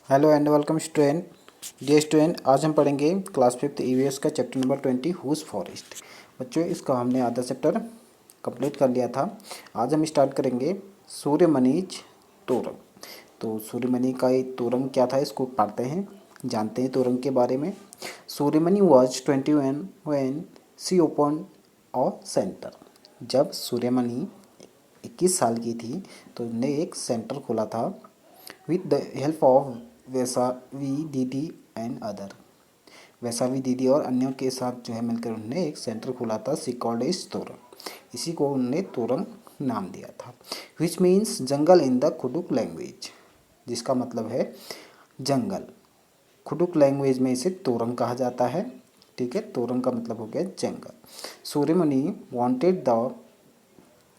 Hello and welcome student. Dear student, आज हम पढ़ेंगे क्लास फिफ्थ ईवीएस का चैप्टर नंबर 20 हुज फॉरेस्ट। बच्चों, इसका हमने आधा चैप्टर कंप्लीट कर लिया था। आज हम स्टार्ट करेंगे सूर्यमणिज तोरंग। तो सूर्यमणि का ये तोरंग क्या था, इसको पढ़ते हैं, जानते हैं तोरंग के बारे में। Suryamani was 21 when she open a centre. जब सूर्यमणि 21 साल की थी तो उन्होंने एक सेंटर खोला था विद द हेल्प ऑफ वैसावी दीदी एंड अदर। वैसावी दीदी और अन्यों के साथ जो है मिलकर उन्होंने एक सेंटर खोला था, सी कॉल्ड इज तोरंग। इसी को उन्होंने तोरंग नाम दिया था। Which means jungle in the Kurukh language, जिसका मतलब है जंगल। कुडुक लैंग्वेज में इसे तोरंग कहा जाता है। ठीक है, तोरंग का मतलब हो गया जंगल। Suryamani wanted the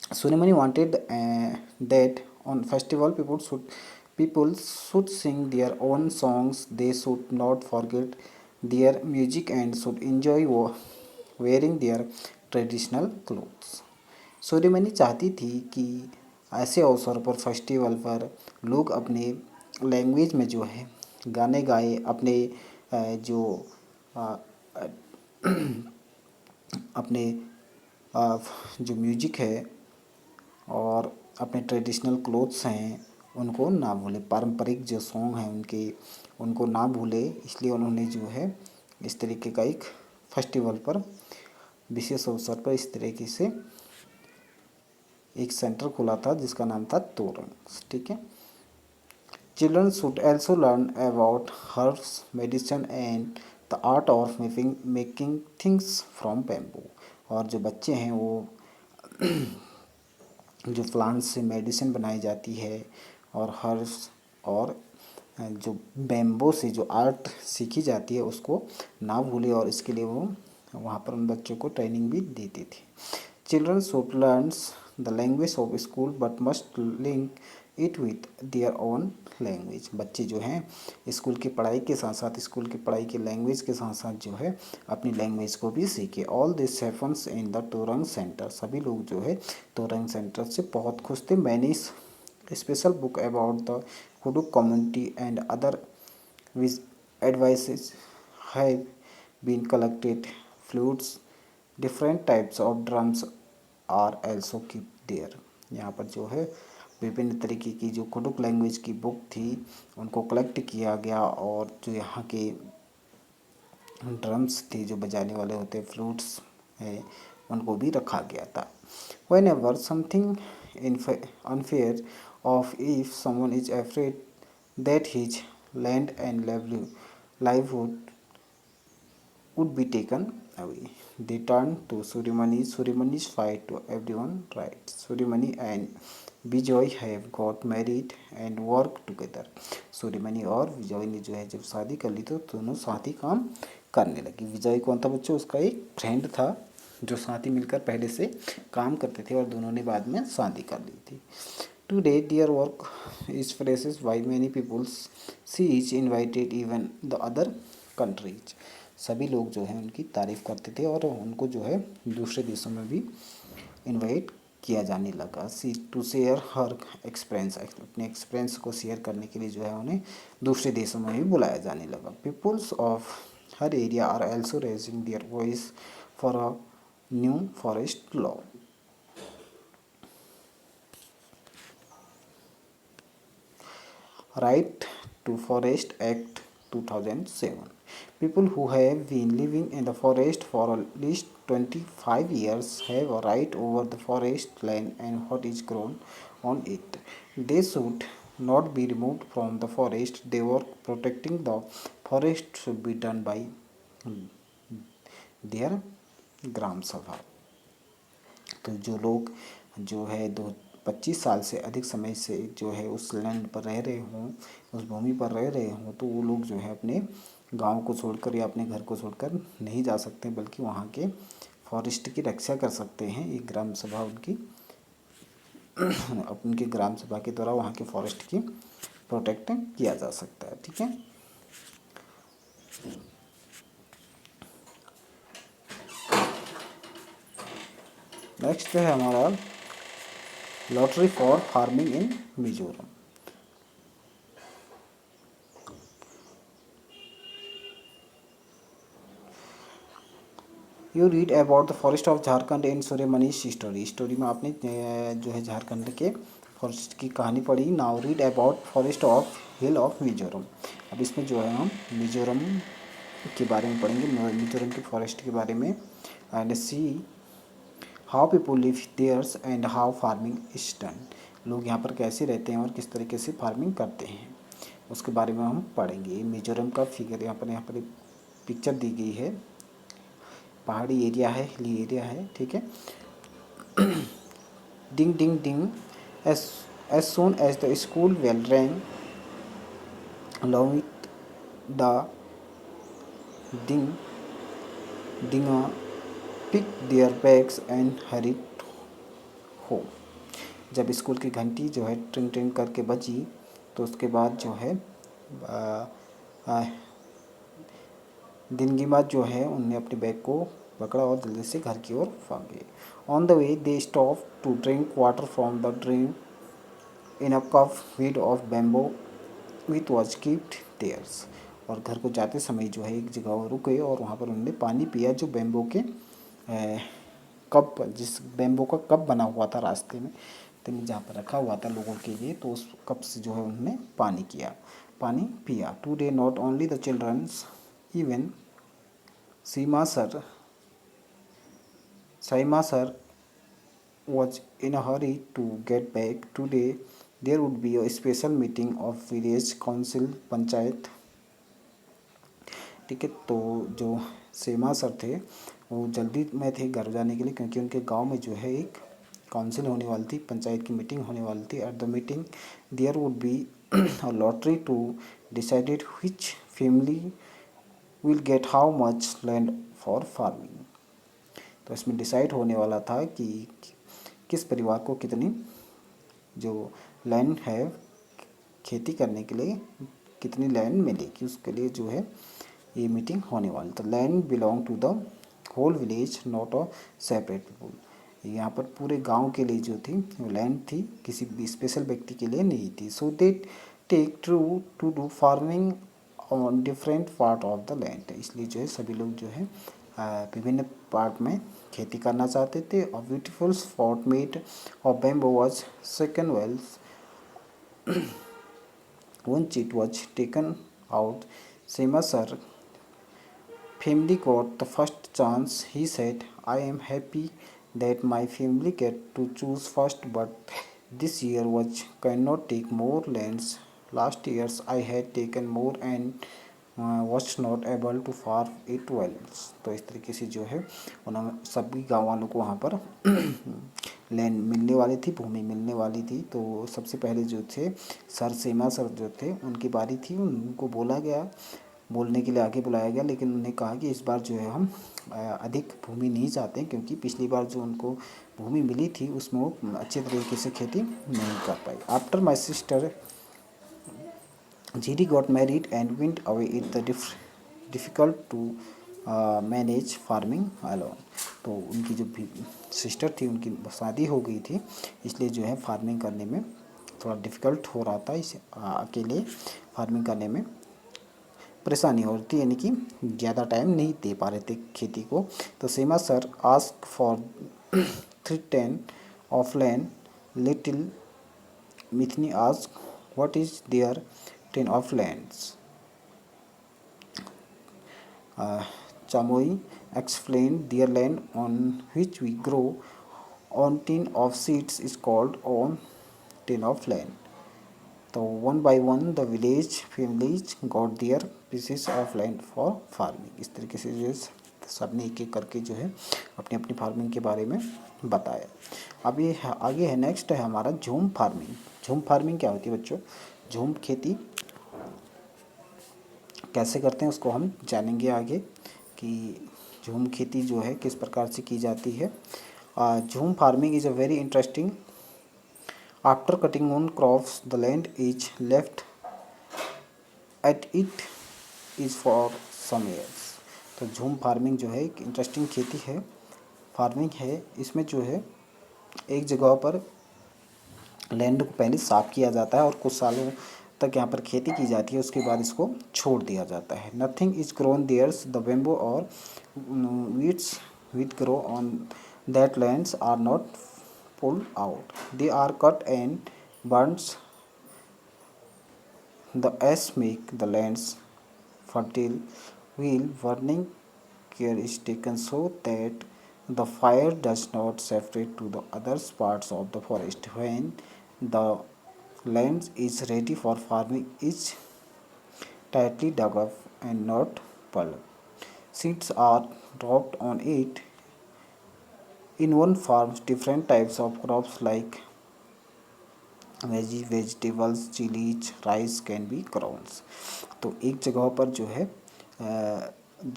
Sunimani wanted that on festival people should sing their own songs. They should not forget their music and should enjoy wearing their traditional clothes. Suryamani चाहती थी कि ऐसे अवसर पर, फेस्टिवल पर लोग अपने लैंग्वेज में जो है गाने गाए, अपने जो अपने जो म्यूजिक है और अपने ट्रेडिशनल क्लोथ्स हैं उनको ना भूले, पारंपरिक जो सॉन्ग हैं उनके, उनको ना भूले। इसलिए उन्होंने जो है इस तरीके का एक फेस्टिवल पर, विशेष अवसर पर इस तरीके से एक सेंटर खोला था जिसका नाम था तोरंग। ठीक है। Children should also learn about herbs, medicine and the art of making things from bamboo. और जो बच्चे हैं वो जो प्लांट्स से मेडिसिन बनाई जाती है और हर्ब्स और जो बैम्बो से जो आर्ट सीखी जाती है उसको ना भूले, और इसके लिए वो वहाँ पर उन बच्चों को ट्रेनिंग भी देते थे। Children should learns the language of school but must link it with their own language. बच्चे जो हैं स्कूल की पढ़ाई के साथ साथ, स्कूल की पढ़ाई के लैंग्वेज के साथ साथ जो है अपनी लैंग्वेज को भी सीखे। All this happens in the Torang centre. सभी लोग जो है तोरंग सेंटर से बहुत खुश थे। Many special book about the Kurukh community and other which advices have been collected. Flutes, different types of drums are also keep there. यहाँ पर जो है विभिन्न तरीके की जो कुडुक लैंग्वेज की बुक थी उनको कलेक्ट किया गया, और जो यहाँ के ड्रम्स थे जो बजाने वाले होते, फ्लूट्स है, उनको भी रखा गया था। When ever something unfair of, if someone is afraid that his land and livelihood would be taken away, they turn to Surimani. Surimani's fight to everyone right. Surimani and Vijay have got married and work together. Suryamani और विजय ने जो है जब शादी कर ली तो दोनों साथ ही काम करने लगी। विजय कौन था बच्चों? उसका एक फ्रेंड था जो साथ ही मिलकर पहले से काम करते थे और दोनों ने बाद में शादी कर ली थी। Today their work is praises by many peoples, she is invited even the other countries. सभी लोग जो है उनकी तारीफ़ करते थे और उनको जो है दूसरे देशों में भी इनवाइट किया जाने लगा। सी टू शेयर हर एक्सपीरियंस, अपने एक्सपीरियंस को शेयर करने के लिए जो है उन्हें दूसरे देशों में भी बुलाया जाने लगा। Peoples of her area are also raising their voice for a new forest law. Right to forest act 2007. People who have been living in the forest for at least 25 years have a right over the forest land and what is grown on it. They should not be removed from the forest. They work protecting the forest should be done by their ग्राम सभा। तो जो लोग जो है 25 साल से अधिक समय से जो है उस लैंड पर रह रहे हों, उस भूमि पर रह रहे हों, तो वो लोग जो है अपने गांव को छोड़कर या अपने घर को छोड़कर नहीं जा सकते, बल्कि वहाँ के फॉरेस्ट की रक्षा कर सकते हैं। एक ग्राम सभा उनकी उनके ग्राम सभा के द्वारा वहाँ के फॉरेस्ट की प्रोटेक्ट किया जा सकता है। ठीक है। नेक्स्ट है हमारा lottery for farming in Mizoram. You read about the forest of Jharkhand in Surya Manish story में आपने जो है झारखंड के फॉरेस्ट की कहानी पढ़ी। Now read about forest of hill of Mizoram. अब इसमें जो है हम मिजोरम के बारे में पढ़ेंगे, मिजोरम के फॉरेस्ट के बारे में। And see how people live theirs and how farming is done. लोग यहाँ पर कैसे रहते हैं और किस तरीके से फार्मिंग करते हैं, उसके बारे में हम पढ़ेंगे। मिजोरम का फिगर यहाँ पर पिक्चर दी गई है। पहाड़ी एरिया है, हिली एरिया है, ठीक है। डिंग डिंग डिंग as soon as the school bell rang, along with the ding dinger picked their bags and hurried home। जब स्कूल की घंटी जो है ट्रिंग ट्रिंग करके बजी तो उसके बाद जो है दिनगीबाज जो है उनने अपने बैग को पकड़ा और जल्दी से घर की ओर भागे। On the way they stop to drink water from the drain in a cup made of bamboo with was keeped theirs. और घर को जाते समय जो है एक जगह रुके और वहाँ पर उन्होंने पानी पिया जो बैम्बो के कप, जिस बैम्बो का कप बना हुआ था रास्ते में तो जहाँ पर रखा हुआ था लोगों के लिए, तो उस कप से जो है उन्होंने पानी पिया। Today not only the childrens even Saima sir was in a hurry to get back. Today there would be a special meeting of village council panchayat, ठीक है। तो जो सेमा सर थे वो जल्दी में थे घर जाने के लिए क्योंकि उनके गांव में जो है एक काउंसिल होने वाली थी, पंचायत की मीटिंग होने वाली थी। At the meeting there would be a lottery to decided which family will get how much land for farming. तो इसमें डिसाइड होने वाला था कि किस परिवार को कितनी जो लैंड है खेती करने के लिए कितनी लैंड मिलेगी, उसके लिए जो है ये मीटिंग होने वाली। तो land belong to the whole village not a separate people. यहाँ पर पूरे गांव के लिए जो थी वो लैंड थी, किसी भी स्पेशल व्यक्ति के लिए नहीं थी। So they take to do farming on different part of the land. इसलिए जो है सभी लोग जो है विभिन्न पार्ट में खेती करना चाहते थे। और beautiful spot made of bamboo was second wells once it was taken out. Sema sir family got the first chance. He said, I am happy that my family get to choose first, but this year was cannot take more lands. Last years I had taken more and was not able to farm it well। तो इस तरीके से जो है उन्होंने सभी गाँव वालों को वहाँ पर लैंड मिलने वाली थी, भूमि मिलने वाली थी। तो सबसे पहले जो थे सर सेमा सर जो थे उनकी बारी थी, उनको बोलने के लिए आगे बुलाया गया, लेकिन उन्होंने कहा कि इस बार जो है हम अधिक भूमि नहीं चाहते क्योंकि पिछली बार जो उनको भूमि मिली थी उसमें वो अच्छे तरीके से खेती नहीं कर पाई। After my sister Giri got married and went away. It's the difficult to manage farming alone. तो उनकी जो सिस्टर थी उनकी शादी हो गई थी, इसलिए जो है फार्मिंग करने में थोड़ा डिफ़िकल्ट हो रहा था। इस अकेले फार्मिंग करने में परेशानी हो रही थी, यानी कि ज़्यादा टाइम नहीं दे पा रहे थे खेती को। तो Sema sir ask for 310 of land. Little Mithni ask what is there 10 of lands। Chamoy explained their land on which we grow on 10 of seeds is called on 10 of land। तो one by one the village families got their pieces of land for farming। इस तरीके से जो सबने एक एक करके जो है अपनी अपनी फार्मिंग के बारे में बताया। अब ये आगे है, नेक्स्ट है हमारा झूम फार्मिंग। झूम फार्मिंग क्या होती है बच्चों? झूम खेती कैसे करते हैं उसको हम जानेंगे आगे कि झूम खेती जो है किस प्रकार से की जाती है। Jhum farming is a very interesting. After cutting on crops the land is left at it is for some years. तो झूम फार्मिंग जो है एक इंटरेस्टिंग खेती है, फार्मिंग है। इसमें जो है एक जगह पर लैंड को पहले साफ़ किया जाता है और कुछ सालों तक यहाँ पर खेती की जाती है, उसके बाद इसको छोड़ दिया जाता है। Nothing is grown theirs the bamboo और weeds which grow on that lands are not pulled out. They are cut and burnt. The ash make the lands fertile, while burning care is taken so that the fire does not separate to the other parts of the forest. When the land is ready for farming, is tightly dug up and not pulled. Seeds are dropped on it. In one farm, different types of crops like vegetables, chilies, rice can be grown. तो एक जगह पर जो है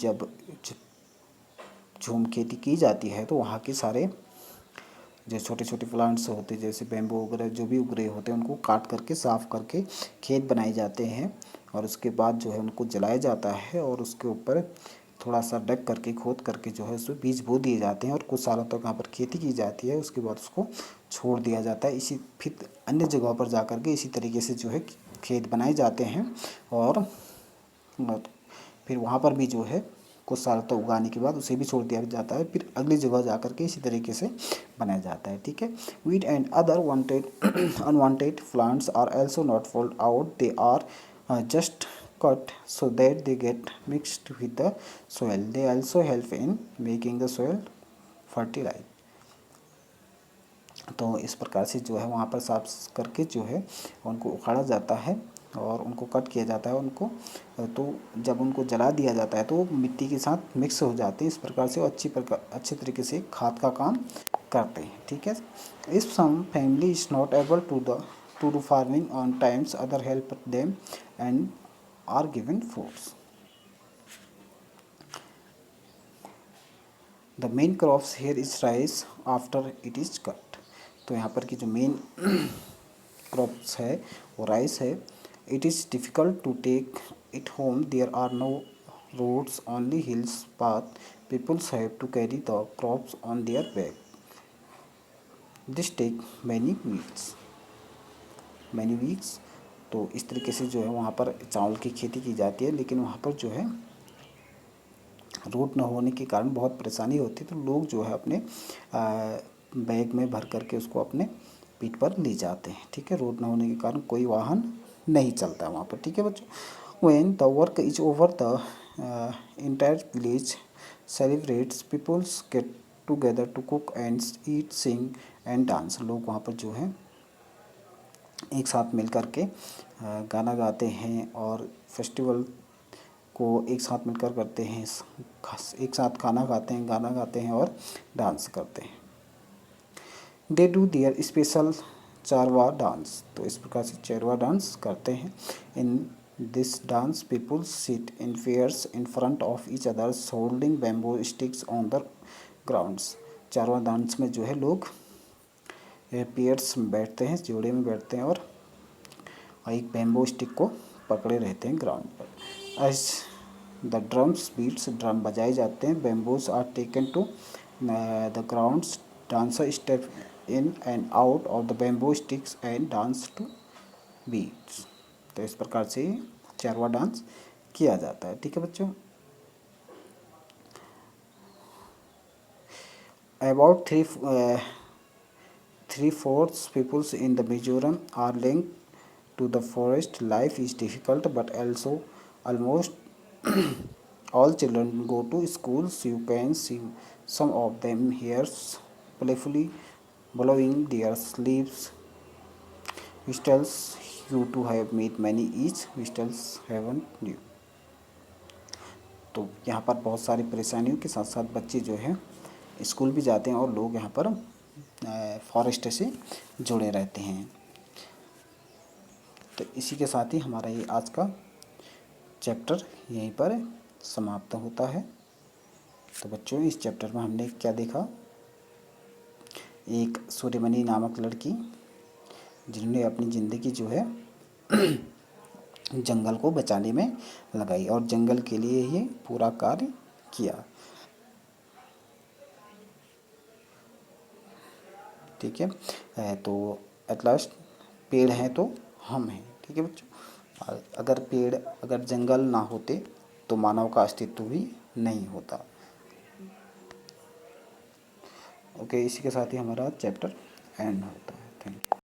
जब झूम खेती की जाती है तो वहाँ के सारे जो छोटे छोटे प्लांट्स होते हैं जैसे बैम्बू वगैरह जो भी उग रहे होते हैं उनको काट करके साफ़ करके खेत बनाए जाते हैं और उसके बाद जो है उनको जलाया जाता है और उसके ऊपर थोड़ा सा डग करके खोद करके जो है उसमें बीज बो दिए जाते हैं और कुछ सालों तक वहाँ पर खेती की जाती है। उसके बाद उसको छोड़ दिया जाता है। इसी फिर अन्य जगहों पर जा कर के इसी तरीके से जो है खेत बनाए जाते हैं और फिर वहाँ पर भी जो है कुछ साल तक उगाने के बाद उसे भी छोड़ दिया जाता है। फिर अगली जगह जा कर के इसी तरीके से बनाया जाता है। ठीक है। Wheat and other wanted unwanted plants are also not pulled out, they are just cut so that they get mixed with the soil. They also help in making the soil fertile. तो इस प्रकार से जो है वहाँ पर साफ करके जो है उनको उखाड़ा जाता है और उनको कट किया जाता है उनको। तो जब उनको जला दिया जाता है तो वो मिट्टी के साथ मिक्स हो जाते हैं। इस प्रकार से वो अच्छी तरीके से खाद का काम करते हैं। ठीक है। If some family is not able to do farming on times, other help them and are given foods. The main crops here is rice after it is cut. तो यहाँ पर की जो मेन क्रॉप्स है वो राइस है। It is difficult to take it home, there are no roads, only hills path, peoples have to carry the crops on their back, this take many weeks. तो इस तरीके से जो है वहाँ पर चावल की खेती की जाती है, लेकिन वहाँ पर जो है रोड न होने के कारण बहुत परेशानी होती है। तो लोग जो है अपने बैग में भर करके उसको अपने पीठ पर ले जाते हैं। ठीक है। रोड न होने के कारण कोई वाहन नहीं चलता है वहाँ पर। ठीक है बच्चों। When the work is over the entire village celebrates, peoples get together to cook and eat, sing and dance. लोग वहाँ पर जो है एक साथ मिल कर के गाना गाते हैं और फेस्टिवल को एक साथ मिलकर करते हैं। एक साथ खाना खाते हैं, गाना गाते हैं और डांस करते हैं। They do their special Charwa dance. तो इस प्रकार से चारवा डांस करते हैं। In this dance people sit in pairs in front of each others holding bamboo sticks on the grounds. Charwa dance में जो है लोग पेयर्स में बैठते हैं, जोड़े में बैठते हैं और एक बैम्बू स्टिक को पकड़े रहते हैं ग्राउंड पर। As the drums beats, drum बजाए जाते हैं। Bamboos are taken to the grounds, dancer step in and out of the bamboo sticks and dance to beats. तो इस प्रकार से चारवा डांस किया जाता है। ठीक है बच्चों। About three-fourths peoples in the Mizoram are linked to the forest. Life is difficult, but also almost all children go to schools. You can see some of them here playfully blowing their sleeves. Whistles you to have met many each whistles haven't you. तो यहाँ पर बहुत सारी परेशानियों के साथ साथ बच्चे जो है स्कूल भी जाते हैं और लोग यहाँ पर फॉरेस्ट से जुड़े रहते हैं। तो इसी के साथ ही हमारा ये आज का चैप्टर यहीं पर समाप्त होता है। तो बच्चों इस चैप्टर में हमने क्या देखा, एक सूर्यमणि नामक लड़की जिन्होंने अपनी ज़िंदगी जो है जंगल को बचाने में लगाई और जंगल के लिए ही पूरा कार्य किया। ठीक है। तो एट लास्ट पेड़ हैं तो हम हैं। ठीक है बच्चों। अगर जंगल ना होते तो मानव का अस्तित्व भी नहीं होता। ओके, इसी के साथ ही हमारा चैप्टर एंड होता है। Thank you.